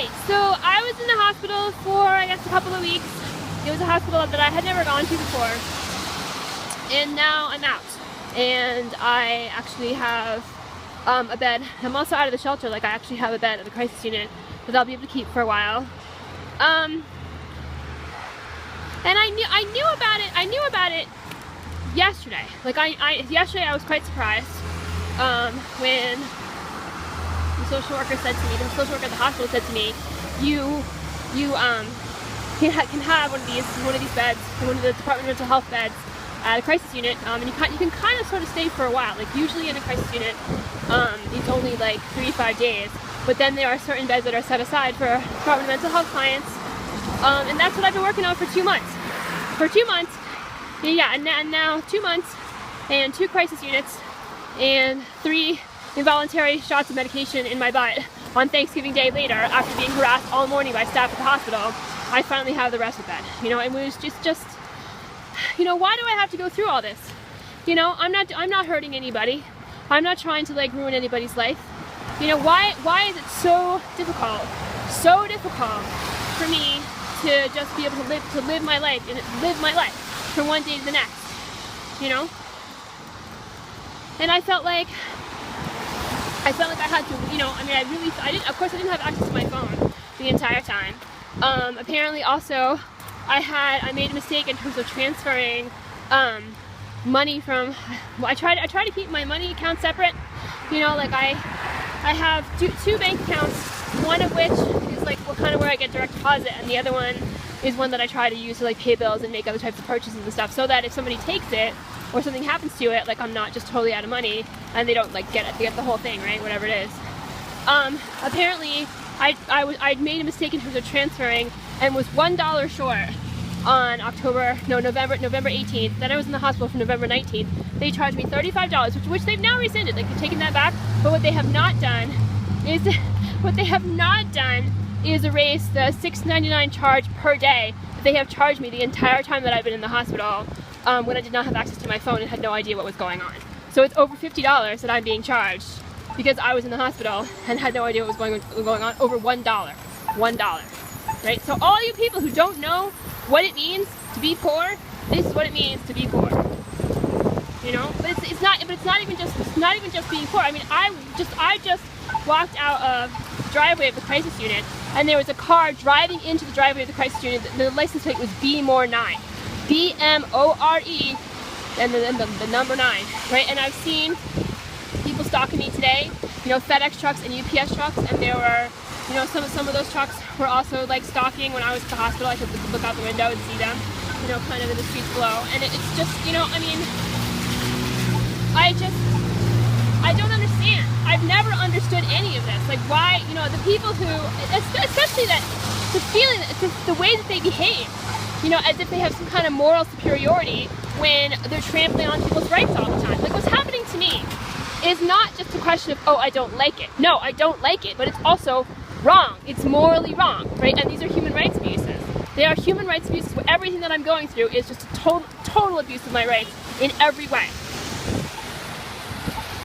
Alright, so I was in the hospital for, I guess, a couple of weeks. It was a hospital that I had never gone to before. And now I'm out. And I actually have a bed. I'm also out of the shelter, like I actually have a bed at the crisis unit that I'll be able to keep for a while. And I knew about it yesterday. Like yesterday I was quite surprised when the social worker said to me, the social worker at the hospital said to me, you can have one of these beds, one of the Department of Mental Health beds at a crisis unit, and you can kind of sort of stay for a while. Like usually in a crisis unit, it's only like 3 to 5 days, but then there are certain beds that are set aside for Department of Mental Health clients, and that's what I've been working on for 2 months. For 2 months, yeah, and now 2 months, and 2 crisis units, and 3 involuntary shots of medication in my butt on Thanksgiving Day later, after being harassed all morning by staff at the hospital. I finally have the rest of that. You know, it was just, you know, why do I have to go through all this? You know, I'm not hurting anybody. I'm not trying to like ruin anybody's life. You know, why is it so difficult for me to just be able to live my life from one day to the next? You know? And I felt like I had to, you know, I mean, of course I didn't have access to my phone the entire time. Apparently also, I made a mistake in terms of transferring, money from, well, I try to keep my money account separate. You know, like I have two bank accounts, one of which is like kind of where I get direct deposit, and the other one is one that I try to use to like pay bills and make other types of purchases and stuff, so that if somebody takes it, or something happens to it, like I'm not just totally out of money, and they don't like get it, they get the whole thing, right? Whatever it is. Apparently, I'd made a mistake in terms of transferring, and was $1 short on November 18th. Then I was in the hospital for November 19th. They charged me $35, which they've now rescinded. Like, they've taken that back. But what they have not done is erase the $6.99 charge per day that they have charged me the entire time that I've been in the hospital, when I did not have access to my phone and had no idea what was going on. So it's over $50 that I'm being charged because I was in the hospital and had no idea what was going on over $1. $1. Right? So all you people who don't know what it means to be poor, this is what it means to be poor. You know? But it's not even just being poor. I mean, I just walked out of the driveway of the crisis unit, and there was a car driving into the driveway of the crisis unit. The license plate was B-more-9. B-M-O-R-E, and the number 9, right? And I've seen people stalking me today, you know, FedEx trucks and UPS trucks, and there were, you know, some of those trucks were also like stalking when I was at the hospital. I could look out the window and see them, you know, kind of in the streets below. And it's just, you know, I mean, I don't understand. I've never understood any of this. Like, why, you know, the people who, especially the way that they behave, you know, as if they have some kind of moral superiority when they're trampling on people's rights all the time. Like, what's happening to me is not just a question of, oh, I don't like it. No, I don't like it, but it's also wrong. It's morally wrong, right? And these are human rights abuses. They are human rights abuses where everything that I'm going through is just a total abuse of my rights in every way.